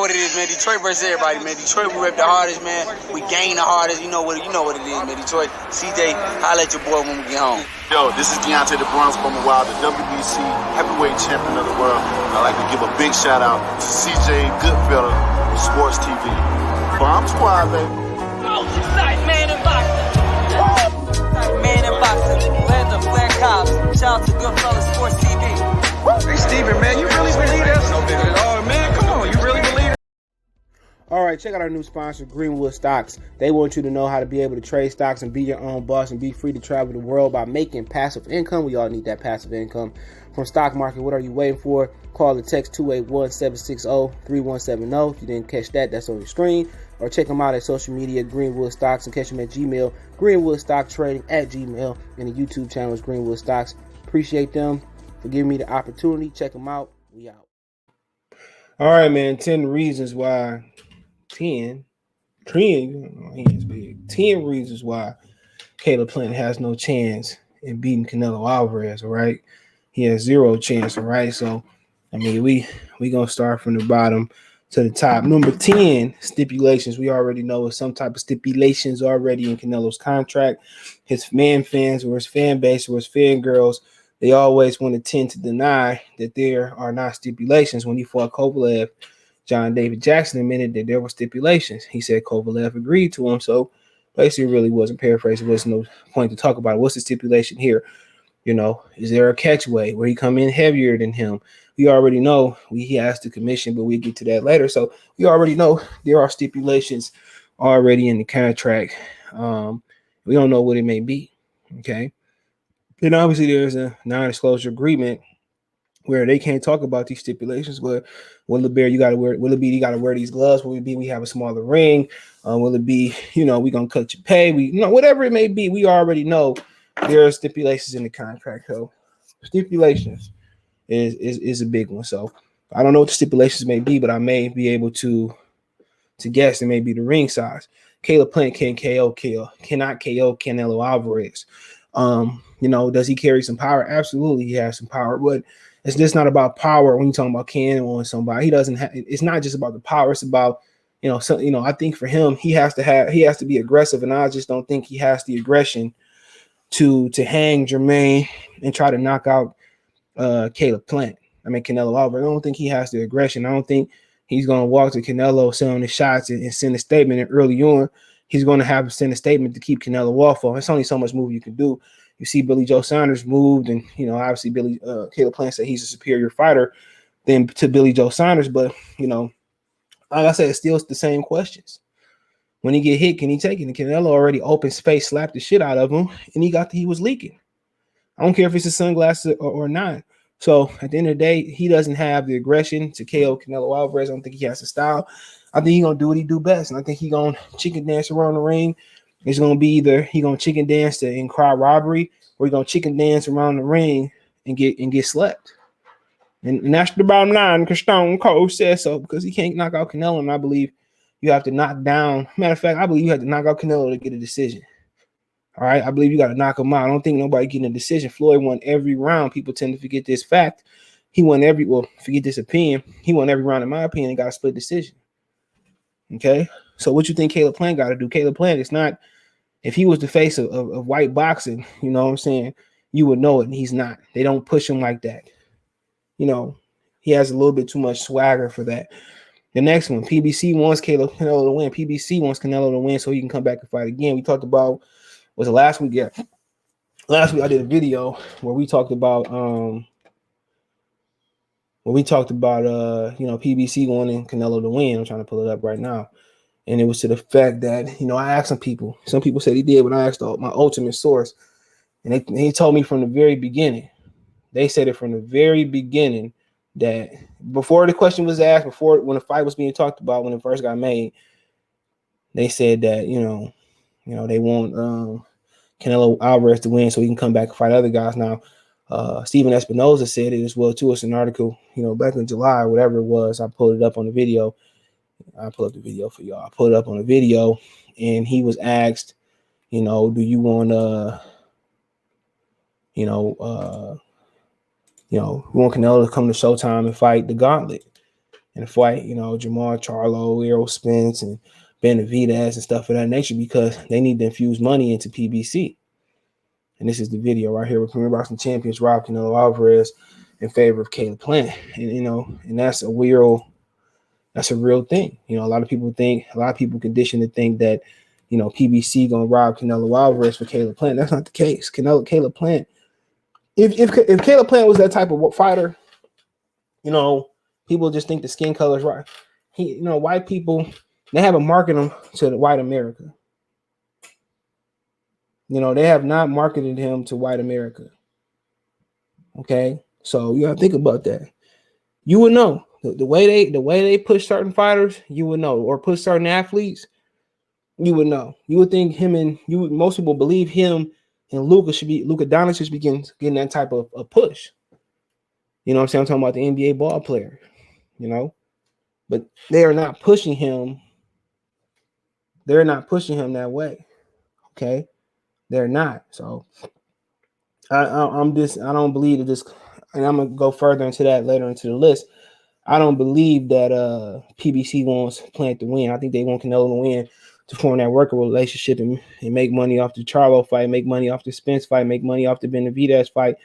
what it is, man. Detroit versus everybody, man. Detroit, we rep the hardest, man. We gain the hardest. You know what it is, man. Detroit, CJ, holla at your boy when we get home. Yo, this is Deontay the Bronx from the Wild, the WBC heavyweight champion of the world. I'd like to give a big shout out to CJ Goodfellow, Sports TV. Bomb Squad, baby. Sight man in boxing. Sight man in boxing. Land of Flair Cops. Shout out to Goodfellow Sports TV. Hey, Steven, man, you really believe that? Oh, man, come on. You really believe it? All right, check out our new sponsor, Greenwood Stocks. They want you to know how to be able to trade stocks and be your own boss and be free to travel the world by making passive income. We all need that passive income from stock market. What are you waiting for? Call or text 281-760-3170. If you didn't catch that, that's on your screen. Or check them out at social media, Greenwood Stocks, and catch them at Gmail, Greenwood Stock Trading at Gmail, and the YouTube channel is Greenwood Stocks. Appreciate them for giving me the opportunity. Check them out. We out. All right, man. 10 reasons why. 10 reasons why Caleb Plant has no chance in beating Canelo Alvarez. All right, he has zero chance. All right, so I mean, we gonna start from the bottom to the top. Number 10, stipulations. We already know some type of stipulations already in Canelo's contract. His fans or his fan base or his fan girls, they always want to tend to deny that there are not stipulations. When he fought Kovalev, John David Jackson admitted that there were stipulations. He said Kovalev agreed to them. So basically, it really wasn't paraphrasing. There was no point to talk about it. What's the stipulation here? You know, is there a catchweight where he come in heavier than him? We already know he has the commission, but we'll get to that later. So we already know there are stipulations already in the contract. We don't know what it may be. Okay. Then obviously there's a non-disclosure agreement where they can't talk about these stipulations. But will it be you got to wear these gloves? Will it be we have a smaller ring? Will it be, we gonna cut your pay? Whatever it may be, we already know there are stipulations in the contract. So stipulations is a big one. So I don't know what the stipulations may be, but I may be able to guess. It may be the ring size. Caleb Plant cannot KO Canelo Alvarez. Does he carry some power? Absolutely, he has some power, but it's just not about power when you're talking about Canelo and somebody. He doesn't have. It's not just about the power. It's about I think for him, he has to be aggressive, and I just don't think he has the aggression to hang Jermaine and try to knock out Caleb Plant. I mean Canelo Alvarez. I don't think he has the aggression. I don't think he's going to walk to Canelo, selling the shots, and send a statement. And early on, he's going to have to send a statement to keep Canelo off of. It's only so much move you can do. You see Billy Joe Saunders moved, and obviously Caleb Plant said he's a superior fighter than to Billy Joe Saunders. But like I said, it's still the same questions. When he get hit, can he take it? And Canelo already open space, slapped the shit out of him, and he was leaking. I don't care if it's his sunglasses or not. So at the end of the day, he doesn't have the aggression to KO Canelo Alvarez. I don't think he has the style. I think he's gonna do what he do best, and I think he's gonna chicken dance around the ring. It's gonna be either he gonna chicken dance in crowd robbery, or he gonna chicken dance around the ring and get slept. And that's the bottom line, because Stone Cold says so, because he can't knock out Canelo, and I believe you have to knock down. Matter of fact, I believe you have to knock out Canelo to get a decision. All right, I believe you got to knock him out. I don't think nobody getting a decision. Floyd won every round. People tend to forget this fact. He won forget this opinion. He won every round, in my opinion, and got a split decision. Okay, so what you think Caleb Plant got to do? Caleb Plant is not. If he was the face of white boxing, you know what I'm saying, you would know it, and he's not. They don't push him like that. He has a little bit too much swagger for that. The next one, PBC wants Canelo to win. PBC wants Canelo to win so he can come back and fight again. We talked about, was it last week? Yeah. Last week I did a video where we talked about PBC wanting Canelo to win. I'm trying to pull it up right now. And it was to the fact that, I asked some people said he did, but I asked my ultimate source. And they told me from the very beginning, they said it from the very beginning that before the question was asked, when the fight was being talked about, when it first got made, they said that, they want Canelo Alvarez to win so he can come back and fight other guys. Now, Steven Espinoza said it as well, too. It's an article, back in July or whatever it was. I pulled it up on the video. I pulled up the video for y'all. I pulled it up on the video, and he was asked, do you want we want Canelo to come to Showtime and fight the Gauntlet. in the fight, you know, Jamal Charlo, Errol Spence, and Benavidez and stuff of that nature, because they need to infuse money into PBC. And this is the video right here with Premier Boxing Champions Rob Canelo Alvarez in favor of Caleb Plant. And, you know, and that's a real thing. You know, a lot of people condition to think that, you know, PBC gonna rob Canelo Alvarez for Caleb Plant. That's not the case. Caleb Plant, if Caleb Plant was that type of fighter, you know, people just think the skin color is right. You know, white people, they haven't marketed him to the white America. You know, they have not marketed him to white America. Okay, so you gotta think about that. You would know the way they push certain fighters. You would know, or push certain athletes. You would know. You would think most people believe him and Luka Doncic should be getting that type of a push. You know what I'm saying? I'm talking about the NBA ball player. You know, but they are not pushing him. They're not pushing him that way. Okay. They're not. So I don't believe that this, and I'm gonna go further into that later into the list. I don't believe that PBC wants Plant to win. I think they want Canelo to win to form that worker relationship and make money off the Charlo fight, make money off the Spence fight, make money off the Benavidez fight,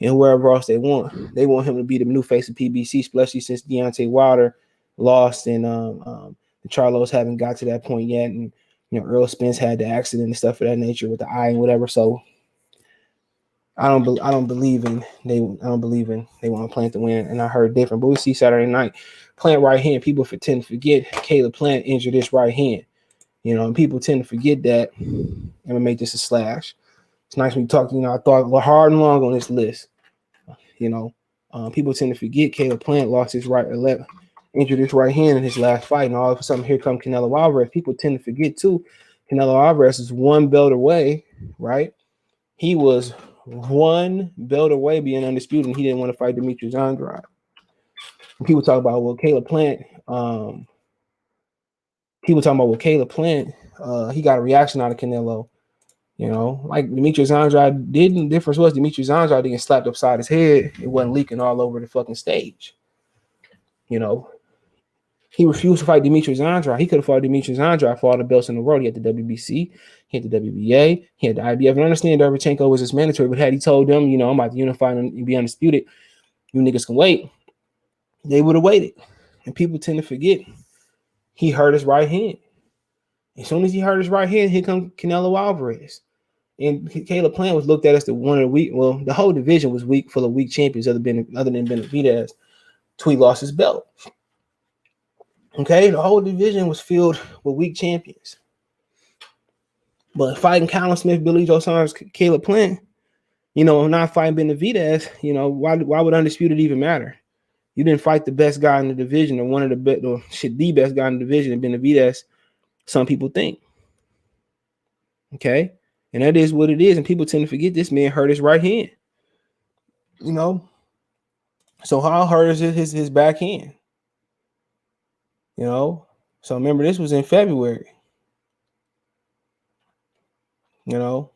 and whoever else they want. They want him to be the new face of PBC, especially since Deontay Wilder lost and the Charlos haven't got to that point yet, and you know, Earl Spence had the accident and stuff of that nature with the eye and whatever. So I don't believe they want Plant to win. And I heard different. But we see Saturday night, Plant right hand. People tend to forget Caleb Plant injured his right hand. You know, and people tend to forget that. I'm gonna make this a slash. It's nice when you talk. You know, I thought hard and long on this list. You know, people tend to forget Caleb Plant lost his injured his right hand in his last fight, and all of a sudden here comes Canelo Alvarez. People tend to forget too. Canelo Alvarez is one belt away, right? He was one belt away being undisputed, and he didn't want to fight Demetrius Andrade. People talk about Caleb Plant. He got a reaction out of Canelo. You know, like Demetrius Andrade didn't. The difference was Demetrius Andrade didn't slapped upside his head. It wasn't leaking all over the fucking stage. You know, he refused to fight Demetrius Andrade. He could have fought Demetrius Andrade for all the belts in the world. He had the WBC, he had the WBA, he had the IBF. And I understand Derevchenko was his mandatory, but had he told them, you know, I'm about to unify and be undisputed, you niggas can wait, they would have waited. And people tend to forget he hurt his right hand. As soon as he hurt his right hand, here comes Canelo Alvarez. And Caleb Plant was looked at as the one of the weak. Well, the whole division was weak, full of weak champions, other than Benavidez, till he lost his belt. Okay, the whole division was filled with weak champions. But fighting Callum Smith, Billy Joe Saunders, Caleb Plant, you know, not fighting Benavidez, you know, why would undisputed even matter? You didn't fight the best guy in the division, or one of the best, or the best guy in the division, and Benavidez, some people think. Okay, and that is what it is, and people tend to forget this man hurt his right hand. You know, so how hurt is his back hand? You know, so remember, this was in February. You know,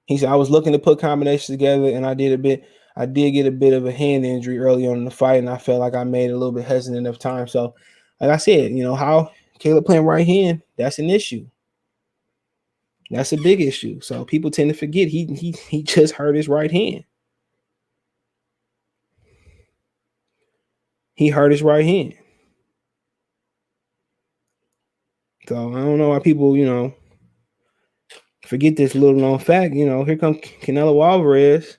he said, I was looking to put combinations together, and I did get a bit of a hand injury early on in the fight, and I felt like I made a little bit hesitant of time. So, like I said, you know, how Caleb playing right hand, that's an issue. That's a big issue. So people tend to forget he just hurt his right hand. He hurt his right hand. So I don't know why people, you know, forget this little known fact. You know, here comes Canelo Alvarez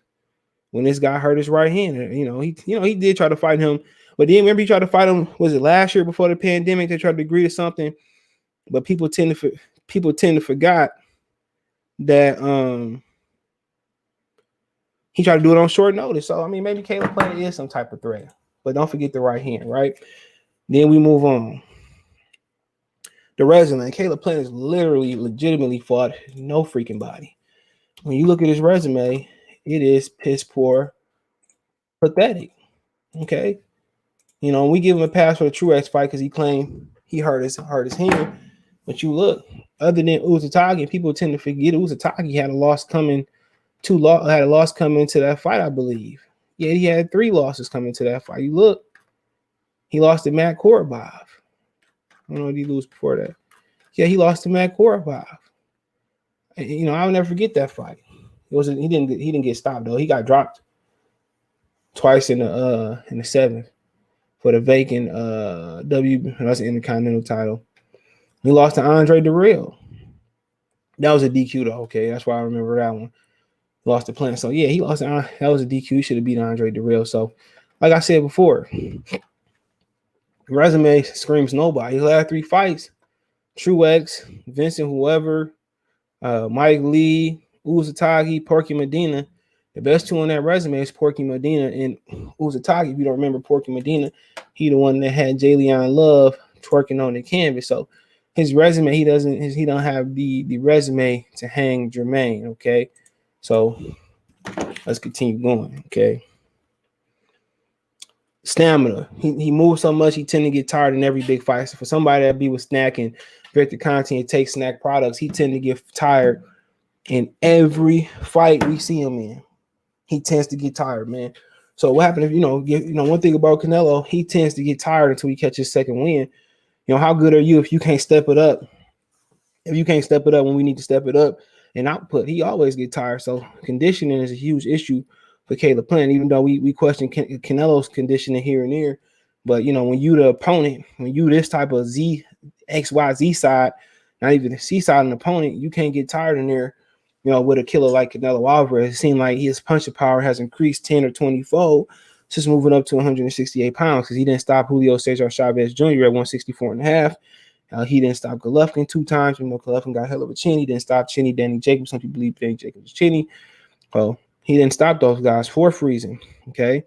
when this guy hurt his right hand. You know, he did try to fight him, but then remember he tried to fight him. Was it last year before the pandemic? They tried to agree to something, but people tend to forget that he tried to do it on short notice. So I mean, maybe Caleb Plant is some type of threat, but don't forget the right hand, right? Then we move on. The resume, Caleb Plant is legitimately fought no freaking body. When you look at his resume, it is piss poor, pathetic. Okay, you know, we give him a pass for the Truex fight because he claimed he hurt his hand. But you look, other than Uzatagi, people tend to forget Uzatagi had a loss coming to that fight, I believe. Yeah, he had 3 losses coming to that fight. You look, He lost to Matt Korobov. I don't know, did he lose before that? Yeah, he lost to Matt Korobov. You know, I'll never forget that fight. He didn't get stopped though. He got dropped twice in the seventh for the vacant that's the Intercontinental title. He lost to Andre Dirrell. That was a DQ though. Okay, that's why I remember that one. Lost to Plant. So yeah, he lost. That was a DQ. He should have beat Andre Dirrell. So, like I said before, resume screams nobody. His last 3 fights: Truex, Vincent, whoever, Mike Lee, Uzatagi, Porky Medina. The best 2 on that resume is Porky Medina and Uzatagi. If you don't remember Porky Medina, he the one that had Jalen Love twerking on the canvas. So his resume, he don't have the resume to hang Jermaine. Okay, so let's continue going. Okay, stamina. He moves so much, he tend to get tired in every big fight. So for somebody that be with snack and Victor Conti and take snack products, he tend to get tired in every fight we see him in. He tends to get tired, man. So what happened if one thing about Canelo, he tends to get tired until he catches his second win. You know, how good are you if you can't step it up? If you can't step it up when we need to step it up and output, he always get tired. So conditioning is a huge issue for Caleb Plant, even though we question Canelo's conditioning here and there. But, you know, when you the opponent, when you this type of XYZ side, not even the C side of an opponent, you can't get tired in there, you know, with a killer like Canelo Alvarez. It seemed like his punching power has increased 10 or 20 fold since moving up to 168 pounds because he didn't stop Julio Cesar Chavez Jr. at 164 and a half. He didn't stop Golovkin 2 times. You know, Golovkin got a hell of a chin. He didn't stop Chinny, Danny Jacobs. Some people believe Danny Jacobs is Chinny. Well, he didn't stop those guys. Fourth reason, okay?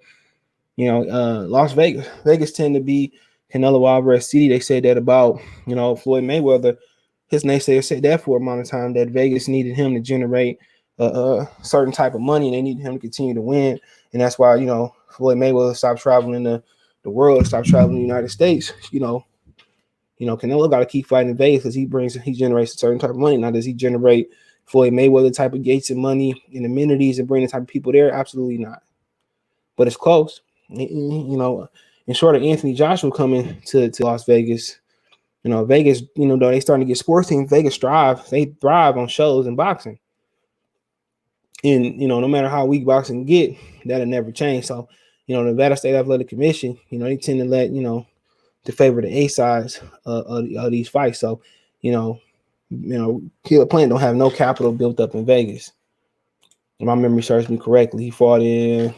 You know, Las Vegas. Vegas tend to be Canelo Alvarez city. They said that about, you know, Floyd Mayweather. His naysayer said that for a amount of time that Vegas needed him to generate a certain type of money, and they needed him to continue to win. And that's why, you know, Floyd Mayweather stopped traveling the world, stopped traveling the United States, you know, Canelo got to keep fighting in Vegas because he generates a certain type of money. Now, does he generate Floyd Mayweather type of gates and money and amenities and bring the type of people there? Absolutely not. But it's close. You know, and short of Anthony Joshua coming to Las Vegas, you know, Vegas, you know, though they starting to get sports teams, Vegas they thrive on shows and boxing. And, you know, no matter how weak boxing get, that'll never change. So, you know, the Nevada State Athletic Commission, you know, they tend to let, you know, to favor the A sides of these fights. So, you know, Caleb Plant don't have no capital built up in Vegas. If my memory serves me correctly, he fought in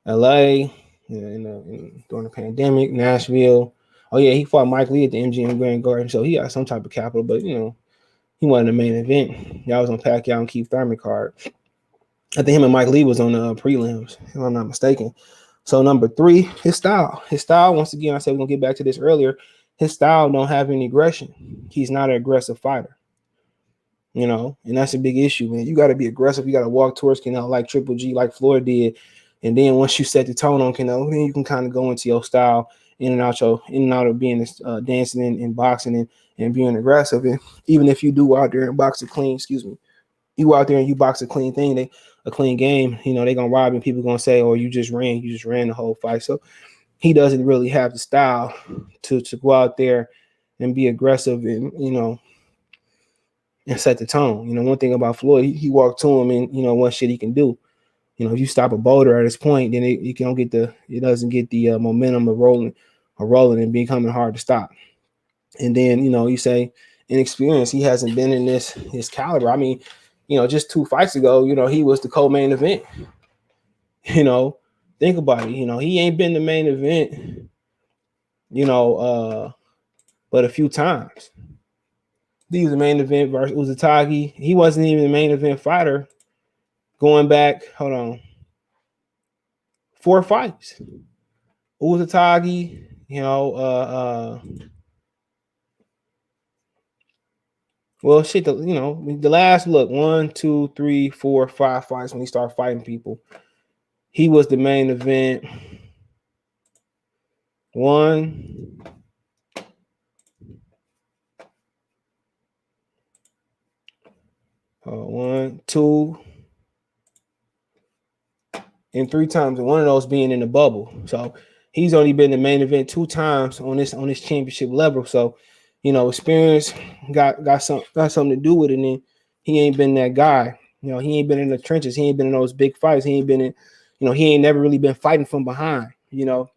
LA during the pandemic, Nashville. Oh yeah, he fought Mike Lee at the MGM Grand Garden. So he got some type of capital, but you know, he wasn't the main event. That was on Pacquiao and Keith Thurman card. I think him and Mike Lee was on the prelims, if I'm not mistaken. So number 3, his style. His style, once again, I said we're gonna get back to this earlier. His style don't have any aggression. He's not an aggressive fighter. You know, and that's a big issue, man. You got to be aggressive. You got to walk towards Canelo like Triple G, like Floyd did. And then once you set the tone on Canelo, then you can kind of go into your style in and out of being dancing and boxing and being aggressive. And even if you do out there and box a clean, you out there and you box a clean thing, a clean game, you know, they're gonna rob you and people gonna say, oh, you just ran the whole fight. So he doesn't really have the style to go out there and be aggressive and, you know, and set the tone. You know, one thing about Floyd, he walked to him and, you know, what shit he can do. You know, if you stop a boulder at this point, then it doesn't get the momentum of rolling and becoming hard to stop. And then, you know, you say inexperience, he hasn't been in his caliber. I mean, you know, just 2 fights ago, you know, he was the co-main event. You know, think about it. You know, he ain't been the main event, you know, but a few times. He was the main event versus Uzatagi. He wasn't even the main event fighter going back, 4 fights. Uzatagi, you know, well, shit, the last look, 1, 2, 3, 4, 5 fights when he started fighting people. He was the main event. 1, 2, and 3 times, and one of those being in the bubble. So he's only been in the main event 2 times on this championship level. So, experience got something to do with it. And he ain't been that guy. He ain't been in the trenches. He ain't been in those big fights. He ain't been in, he ain't never really been fighting from behind. He don't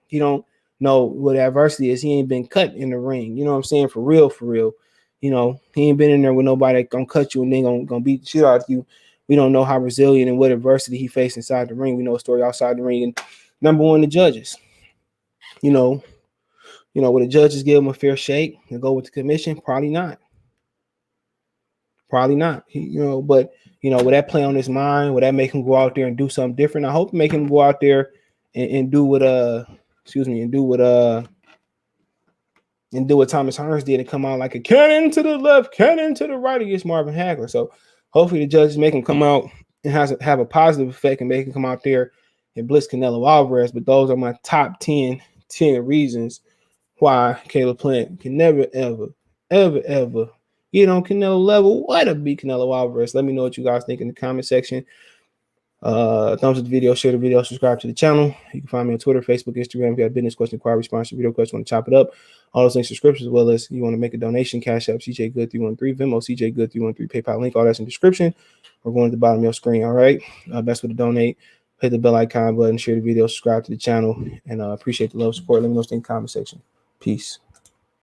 know what adversity is. He ain't been cut in the ring. You know what I'm saying? For real, for real. He ain't been in there with nobody gonna cut you and then gonna beat the shit out of you. We don't know how resilient and what adversity he faced inside the ring. We know a story outside the ring. And number one, the judges. Will the judges give him a fair shake and go with the commission? Probably not. Probably not. But will that play on his mind? Will that make him go out there and do something different? I hope it make him go out there and do what and do what Thomas Hearns did and come out like a cannon to the left, cannon to the right against Marvin Hagler. So hopefully the judges make him come out and have a positive effect and make him come out there and blitz Canelo Alvarez. But those are my top 10 reasons why Caleb Plant can never, ever, ever, ever get on Canelo level. What a beat Canelo Alvarez. Let me know what you guys think in the comment section. Thumbs up the video, share the video, subscribe to the channel. You can find me on Twitter, Facebook, Instagram. If you have business question, inquiry, response, video question, want to chop it up. All those links, description, as well as you want to make a donation, Cash App, CJ Good 313, Venmo, CJ Good 313, PayPal link, all that's in the description. We're going to the bottom of your screen. All right. Best way to donate. Hit the bell icon button, share the video, subscribe to the channel, and appreciate the love, support. Let me know in the comment section. Peace.